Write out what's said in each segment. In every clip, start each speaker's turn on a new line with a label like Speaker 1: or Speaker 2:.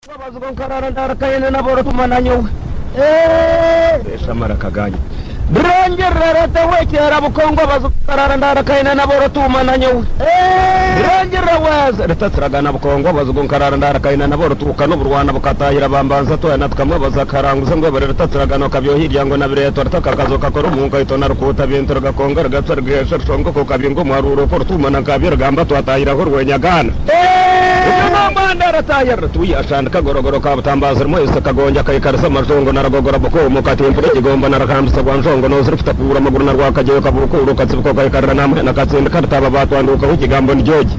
Speaker 1: Wabazgon karara ndara kayene na boro tumananyo. Shamara kaganya. Rangerera taweki arabu Kongo bazukarara ndara kayene na boro tumananyo. Rangera waza retatraga na Kongo bazgon karara ndara kayene na boro tukano burwana bukatahira bambanza to yanatkamwe bazakaranguza ngo bare retatraga no kabyo hirya ngo nabire tortaka kazoka koro munga itona rukuta bintorga Kongo gatsarge shongo ko kabingo maruro portumana kabir gamba to atahira horwenya gana. Mandara tayar tuyashana kagorogoro kabutambaza moyise kagonja kayikarasa majongo naragogora boko mukati impure kigomba narakambisa gwanjongo no zirifita kura maguru narwa kajeyo kabukuru katsibuko kayikarana namwe nakatsinda kartaba batwanduka ukigambo ni joji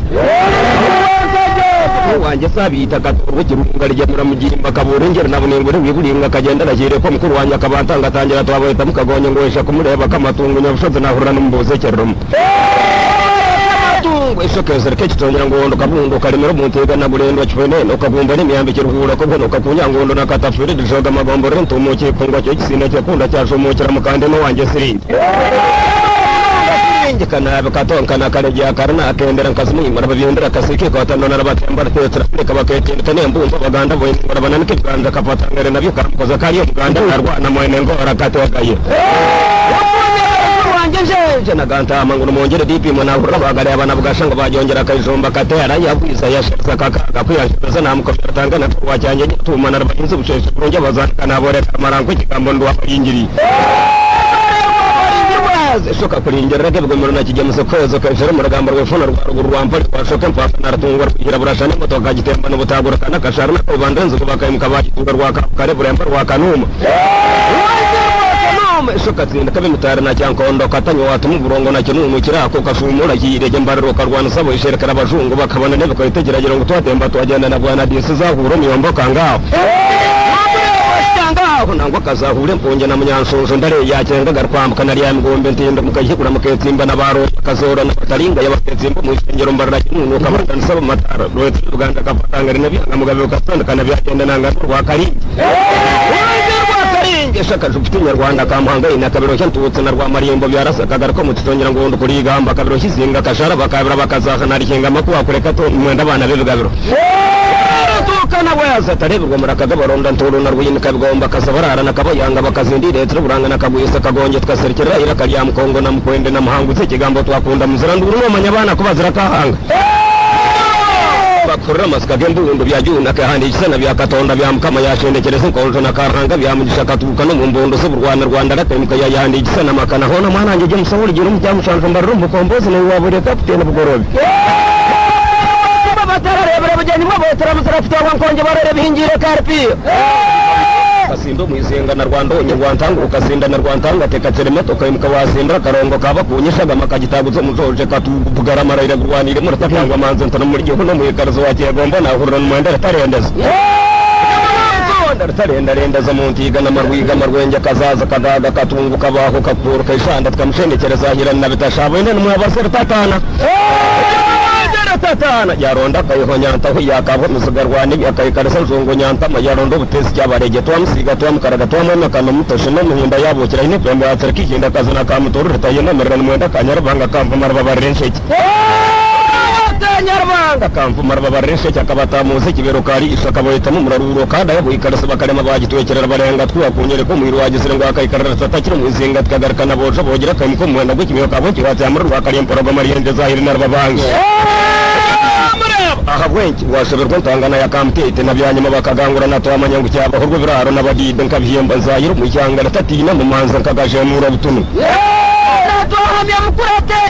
Speaker 1: wanje sabita gatorwe kirunga rye mugimba kaburengera nabunengure wiburinga kagenda ragire ko mukuru wanje akabatanga tangira twaboyita mukagonye ngwesha kumureba kamatungu nyabushoze nahurana n'umbuze kerrum Ishokeze kechi tongera ngondo kabundo kalimero muntega na burendo chwene no kabumba ni miyambe kiruhura ko bono kakunya ngondo nakatafiri dishoga magombo rento muke kungwa cyo kisina cyo kunda cyasho mukira mukande no wanje siringi nge kana bakatonka na kareje akarna akendera nkasimu marabindira kasike ko atandona nabatemba tetera kabakete tane mbumba baganda boye barabana nikiganda kapatangere nabyo kamukoza kariyo muganda arwana mwene ngo arakatwagaye Nje naganta manguru mongere dipi mwana urabagare abana bugashanga bajongera kayijomba katera yabwiza yashaka kaka kwiyasheza namukofera tangana twajyanye tumana rabahinze busheshe kuronje bazakana bore kamarango kigambo ndwa yingiri shoka kuringera rage bwo na kigemuze kwezo kajere mu rugamba rwefona rwa rwampa rwashoka mpaka naratungwa kugira burashane moto kagitemba no butagura kana kasharuna ko bandenze kubaka imkabaji rwa kare buremba rwa kanuma Shoka tsinda kabe mutara na cyankondo katanyo watumu burongo na kinu mukira ko kashumura yireje mbariro karwana sabo isherekara abajungu bakabana nebe ko itegeragero ngo twatemba twagenda na bwana disi zahuro miyombo kangaho kangaho nangwa kazahure mponje na munyansonzo ndare yacenga garkwambuka nari yamgombe ntindo mukayikura muketsimba na baro kazora na taringa yabaketsimba mu ishengero mbarira kinu kabanda nsaba matara rwete Uganda kapatangari nabi ngamugabe ukasanda kana byagenda nanga rwa karingi Shaka jupitinya Rwanda kamuhanga ina kabiro cyantutse na rwa Mariyembo byarasa kagarako mutitongera ngo ndo kuri gamba kabiro kizinga kashara bakabira bakazaha narikinga makuwa kureka to mwenda abana b'ibigabiro tukana waza tarebwa murakaga baronda ntoro na rwini kabigomba kasabarara nakabayanga bakazindire turburanga nakagwisa kagonje twaserikira ira kariya Kongo na mukwende na muhangutse kigambo twakunda muziranduru no manyabana kubazira kahanga bakurra maskaga mbundo byajuna kahandi kisana byakatonda byamkama yashendekereza nkonjo na karanga byamugisha katuka no mumbondo se burwana Rwanda ratemika yayandi kisana makana hona mwana nje musawuri giro mujyamushanza mbarro mukombozi no wabure kapitene bugorobe batararebera bajyani mabotera musarafite wankonje barere bihingire karpi Kasindo mwizenga na Rwanda onye Rwantanga ukasinda na Rwantanga tekatere moto kayimuka wasindra karongo kaba kunyishaga makagitaguze muzoje katubugara marayira rwanire muratangwa manzo ntano muri giho no mwikarazo wakiye gomba na hurura mwenda tarendeza tarendeza muntiga na marwiga marwenje kazaza kadaga katungu kabaho kakuru kayishanda tkamushendekereza hirana bitashabwe nene mwabasera tatana tatana yaronda kayihonyanta ho yakabo musugarwani akayikarasa nzungu nyanta yarondo butesi cyabarege twamusiga twamukaraga twamana kana mutoshe no muhinda yabukira ine pembe atariki hinda kazana kamutorure tayena merana mwenda kanyarabanga kamva maraba barensheki kanyarabanga kamva maraba barensheki akabata muze kibero kari ishaka boyita mu muraruro kada yabuyikarasa bakarema bagitwekerera barenga twakunyere ko mwiru wagisire ngo akayikarara tatakira muzinga tkagarkana boje bogira kamko mwenda gukimiyo kabo kiwatse amuru bakariye mporogo mariyende zahiri narababanga aha bwenki washoberwa ntangana ya kamtete nabyanyuma bakagangura na twamanya ngo cyabahurwe biraro nabadide nkabihemba zayiro mu cyanga ratatina mu manza nkagajemura butunu twahamya mukurate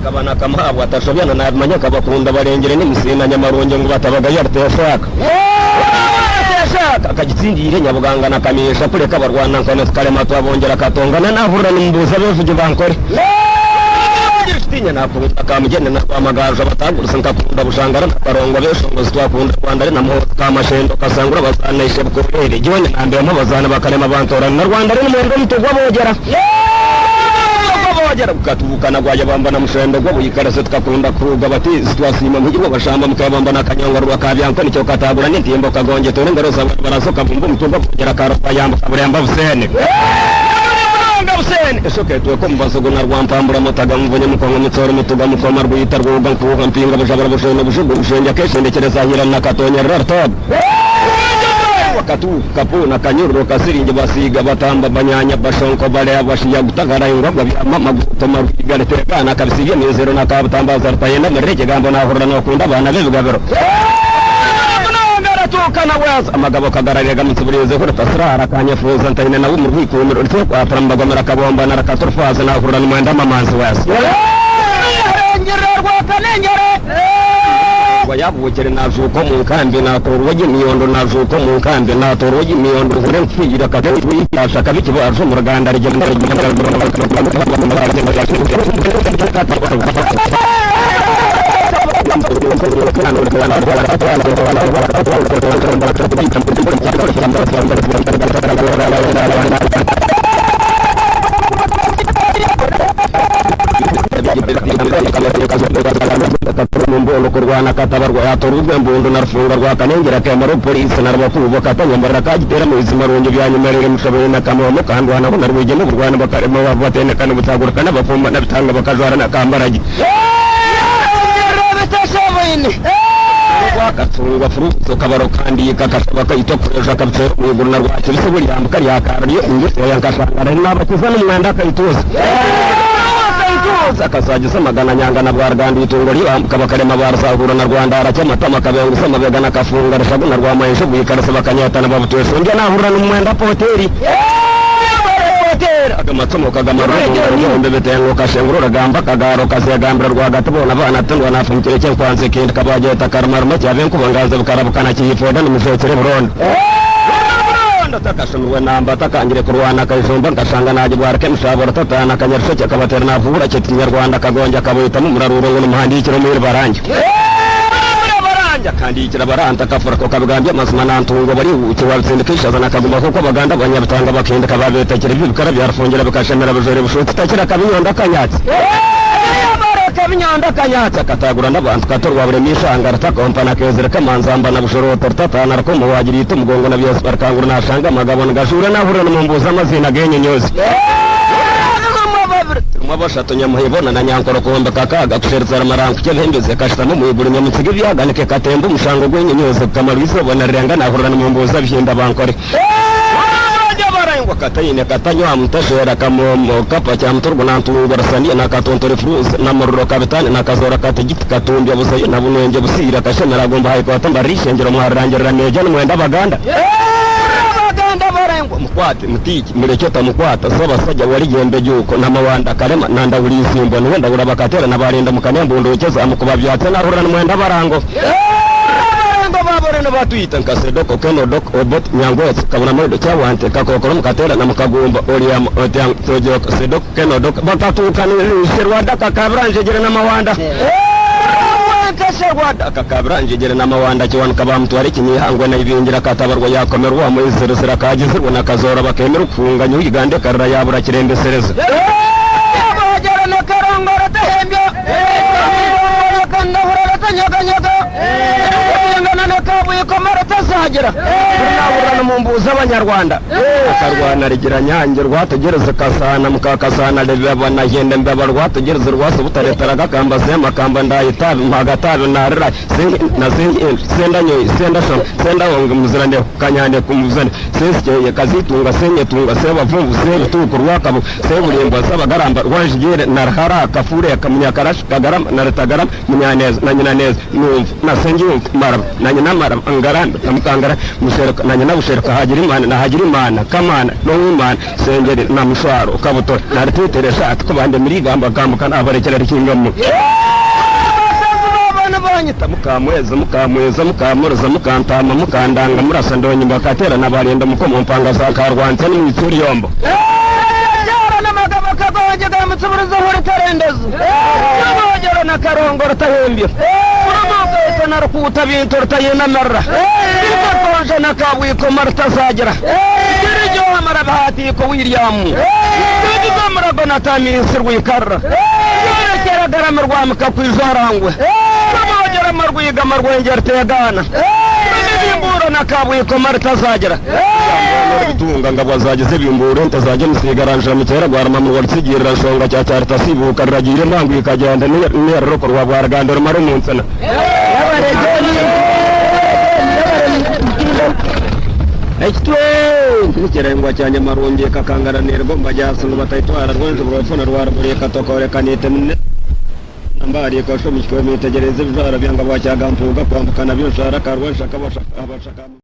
Speaker 1: kabana kamhabwa atashobyana na manya kabakunda barengere n'imisina nyamaronge ngo batabaga yarteshaka akagitsindire nyabuganga na kamisha kureka barwana nkone karema twabongera katongana nahurura n'imbuza bevuge bankore tinya nakunda kamugene na kwamagaje bataguruse nkakunda bushangara karongo beshongo twakunda Rwanda ari namo kamashendo kasangura bazanishe bukobere gihone nambe mpabazana bakarema bantora na Rwanda ari n'umwendo mutugwa bogera bogera bukatubukana gwaje bamba na mushendo gwo buyikarase tukakunda kuruga bati twasima mugirwa bashamba mukabamba na kanyonga rwa kabyanko nicyo katagura n'intimbo kagonje tore ngaro za barasoka bumbu mutumba bogera karopa yamba kaburemba busene Rwanga Hussein esoketwe ko mbazo guna rwampambura mutaga mvunye mukongo mutsoro mutuga mukoma rwita rwuga nkuga mpinga bujabara bushone bushugu bushenja keshendekereza hira nakatonya rartob wakatu kapuna kanyuro kasirinje basiga batamba banyanya bashonko bale abashiya gutagara ingwagwa byamama gutoma rwigale tekana kabisiye mizero nakabutamba zartayenda mereke gambo nahurra no kunda bana bebugabero tukana waza amagabo kagararega mutsuburize ko tasrara kanyafuza ntayine nawo mu rwikumiro ryo kwaparamba gomera kabomba na rakaturfaza nahurra no mwenda mamanzi waza ngere rwakanengere wayabukere nazuko mu nkambi natorwoje miyondo nazuko mu nkambi natorwoje miyondo hure mfira kadari yasha kabiki bazo mu ruganda rije Mumbolo kurwana katabarwa yatoruzwe mbundo narufunga rwa kanengera kemaro polisi narwakubo katanyambara kagitera mu izima ronje byanyemerere mushabwe nakamamo kandwana ko narwije mu Rwanda bakaremo bavatene kana butagurika n'abafumba nabitanga bakajwara nakambaraje wakatunga furuso kabaro kandi kakashaba kayitokoresha kabse mu guruna rwacu bisuburi yambuka yakarariyo ingese yankashangara n'abakuza n'umwanda kayituza akasajisa magana nyangana bwargandi itungo riambuka bakarema barasahura na Rwanda aracyamata makabengu samabega nakafunga rashagu na rwamayisho bwikarasa bakanyatana babutwese nge nahura n'umwenda poteri agamatsomo kagamaro ngombe betengo kashenguro ragamba kagaro kasegambira rwagatubona bana tundwa nafumukire cyo kwanze kindi kabageta karmarma cyavenku bangaza bukarabukana kiyifoda n'umushokere Burundi takashumirwe namba takangire kurwana kayisumba nkashanga naje bwarake mushabora tatana kanyarsho cyakabatera navura cyeti Nyarwanda kagonja kaboyita mu muraruro ngo muhandikiro muri baranje kandi ikira baranta kafura ko kabgambye masuma nantungo bari uki walsindikisha zana kaguma ko baganda banyabutanga bakenda kababeta kire bibukara byarafungera bakashemera bujore bushuti takira kabinyonda kanyatsi kabinyonda kanyatsi katagura n'abantu katorwa bure mishanga ratakompana kezere kamanzamba na bushoro tortatana rako muwagirita mugongo na byose barkangura nashanga amagabo ngashura nahura n'umumbuza amazina genye nyozi mwabashatu nyamuhibona na nyankoro kombe kakaga kusherzara marangu cyebembeze kashitamo muyigura nyamutsige byaganike katemba umushango gwenye nyoze kamaruizo bonarenga nahura n'umumbuza bhinda bankore barangwa katayine katanyo amutashera kamomo kapa cha mturgo na ntungo rasani na katontore fruz na mururo kabitani na kazora kategiti katumbya busaye na bunenge busira kashemera gomba hayiko atambarishe ngiro mwarangira neje n'umwenda baganda barangwa mukwate mutiki mureketa mukwata saba sajya wari gembe juko na mawanda karema nanda uri simbo n'wenda urabakatera nabarinda mukanembo ndokeza amukuba byatse narura n'umwenda barango babore no batwita nkasedoko keno dok obot nyangwetse kabuna modo cyawante kakokoro mukatera na mukagumba oliam otyang tojoko sedok keno dok batatukana serwada kakabranje jere na mawanda kasherwada kakabranje jere na mawanda cywan kabamtu ari kinyihangwe na ibingira katabarwa yakomerwa mu izerusira kagizirwa na kazora bakemera kufunga nyugande karra yabura kirembe sereza bajara na karongora tahembyo kandahura tanyaganyaga nakabuye komara tazagera nabura n'umumbuza abanyarwanda akarwana rigira nyange rwatugereze kasana mukakasana lebabana yende mbaba rwatugereze rwase butaretara gakambaze makamba ndayitabi magatabi narira sendanyo sendashon sendawonga muzirane kanyande kumuzane sesye kazitunga senye tunga seba vumbu sebe tukurwa kabu seburimbo sabagaramba rwajigere narhara kafure kamunyakarash kagaram naretagaram munyaneza nanyinaneza numva nasengi marab nanyina marab angaran kamukangara mushereka nanyina bushereka hagirimana na hagirimana kamana no wimana sengeri na mushwaro kabuto nariteteresha atkubande mirigamba kamukana abarekera rikingamo banyita mukamweza mukamurza mukantama mukandanga murasa ndonyi bakatera nabarinda mukomo mpanga za karwanze n'imitsuri yombo n'amagabo kagonje gamutsuburuza hore tarendezo n'abogero na karongoro tahembye urumugese narukuta bintu rutayena marra bikonje na kabwiko marta zagera dirijo amara bahati ko William bizo marago na tamisir wikarra kera garamar wa makakwizarangwe n'abogero marwiga marwengerte yagana bimbura na kabwiko marta zagera bitunga ngabo zagize bimbure ntazajya musigaranje mu cyera gwarama mu wartsigira shonga cya cyarita sibuka ragire mangu ikagenda nero ko rwagandora maro munsana Ekitwe nikirengwa cyanye marungi kakangaranirwa mbajyaso ngo batayitwara rwanje burofona rwara muri katokore kanite nambari ko shomishwe mitegereze bijara byanga bacyagampuga kwambukana byo shara karwa shaka bashaka